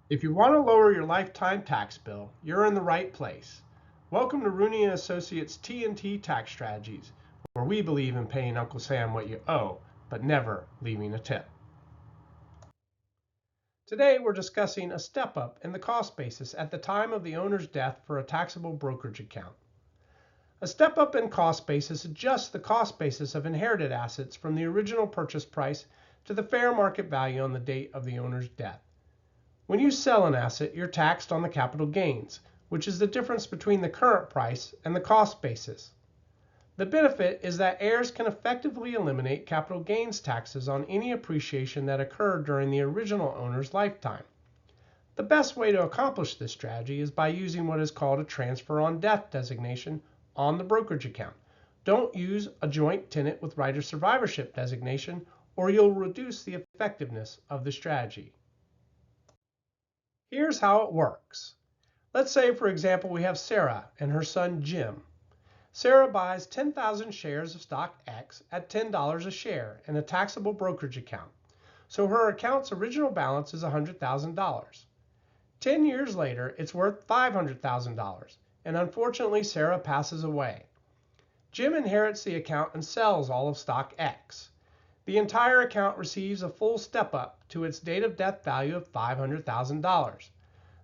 If you want to lower your lifetime tax bill, you're in the right place. Welcome to Rooney & Associates T&T Tax Strategies, where we believe in paying Uncle Sam what you owe, but never leaving a tip. Today we're discussing a step up in the cost basis at the time of the owner's death for a taxable brokerage account. A step up in cost basis adjusts the cost basis of inherited assets from the original purchase price to the fair market value on the date of the owner's death. When you sell an asset, you're taxed on the capital gains, which is the difference between the current price and the cost basis. The benefit is that heirs can effectively eliminate capital gains taxes on any appreciation that occurred during the original owner's lifetime. The best way to accomplish this strategy is by using what is called a transfer on death designation on the brokerage account. Don't use a joint tenant with right of survivorship designation, or you'll reduce the effectiveness of the strategy. Here's how it works. Let's say, for example, we have Sarah and her son Jim. Sarah buys 10,000 shares of stock X at $10 a share in a taxable brokerage account. So her account's original balance is $100,000. 10 years later, it's worth $500,000, and unfortunately, Sarah passes away. Jim inherits the account and sells all of stock X. The entire account receives a full step up to its date of death value of $500,000.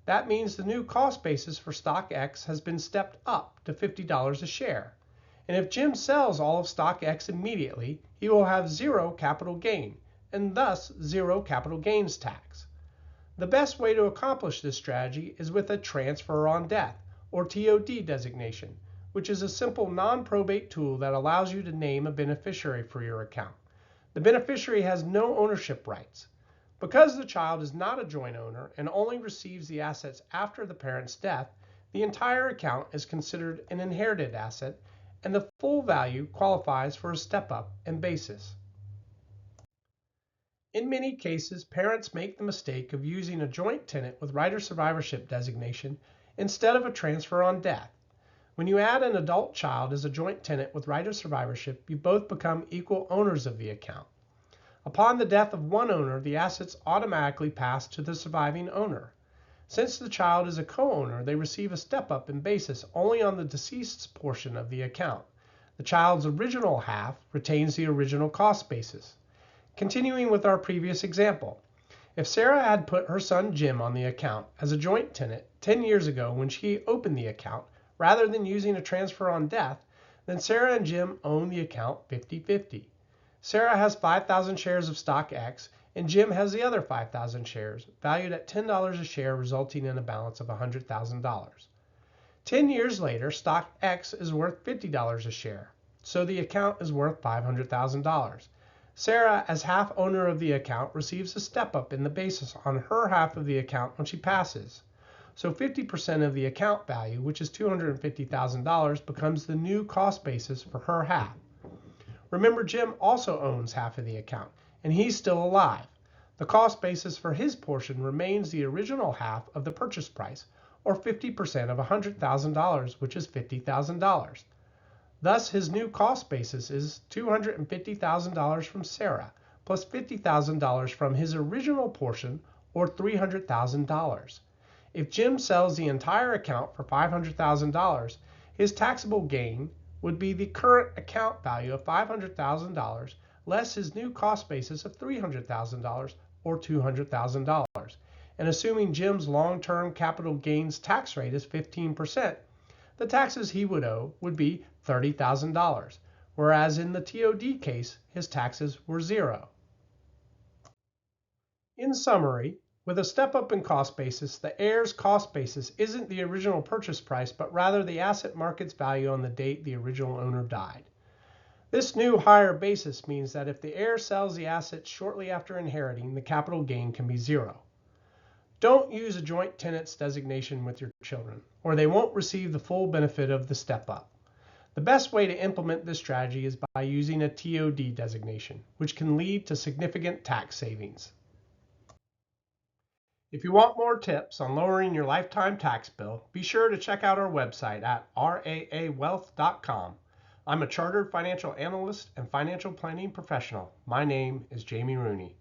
That means the new cost basis for stock X has been stepped up to $50 a share. And if Jim sells all of stock X immediately, he will have zero capital gain, and thus zero capital gains tax. The best way to accomplish this strategy is with a transfer on death, or TOD designation, which is a simple non-probate tool that allows you to name a beneficiary for your account. The beneficiary has no ownership rights. Because the child is not a joint owner and only receives the assets after the parent's death, the entire account is considered an inherited asset, and the full value qualifies for a step-up in basis. In many cases, parents make the mistake of using a joint tenant with right of survivorship designation instead of a transfer on death. When you add an adult child as a joint tenant with right of survivorship, you both become equal owners of the account. Upon the death of one owner, the assets automatically pass to the surviving owner. Since the child is a co-owner, they receive a step-up in basis only on the deceased's portion of the account. The child's original half retains the original cost basis. Continuing with our previous example, if Sarah had put her son Jim on the account as a joint tenant 10 years ago when she opened the account, rather than using a transfer on death, then Sarah and Jim own the account 50-50. Sarah has 5,000 shares of stock X, and Jim has the other 5,000 shares, valued at $10 a share, resulting in a balance of $100,000. 10 years later, stock X is worth $50 a share, so the account is worth $500,000. Sarah, as half owner of the account, receives a step up in the basis on her half of the account when she passes. So 50% of the account value, which is $250,000, becomes the new cost basis for her half. Remember, Jim also owns half of the account, and he's still alive. The cost basis for his portion remains the original half of the purchase price, or 50% of $100,000, which is $50,000. Thus, his new cost basis is $250,000 from Sarah, plus $50,000 from his original portion, or $300,000. If Jim sells the entire account for $500,000, his taxable gain would be the current account value of $500,000 less his new cost basis of $300,000, or $200,000. And assuming Jim's long-term capital gains tax rate is 15%, the taxes he would owe would be $30,000, whereas in the TOD case, his taxes were zero. In summary, with a step-up in cost basis, the heir's cost basis isn't the original purchase price, but rather the asset market's value on the date the original owner died. This new higher basis means that if the heir sells the assets shortly after inheriting, the capital gain can be zero. Don't use a joint tenants designation with your children, or they won't receive the full benefit of the step-up. The best way to implement this strategy is by using a TOD designation, which can lead to significant tax savings. If you want more tips on lowering your lifetime tax bill, be sure to check out our website at raawealth.com. I'm a chartered financial analyst and financial planning professional. My name is Jamie Rooney.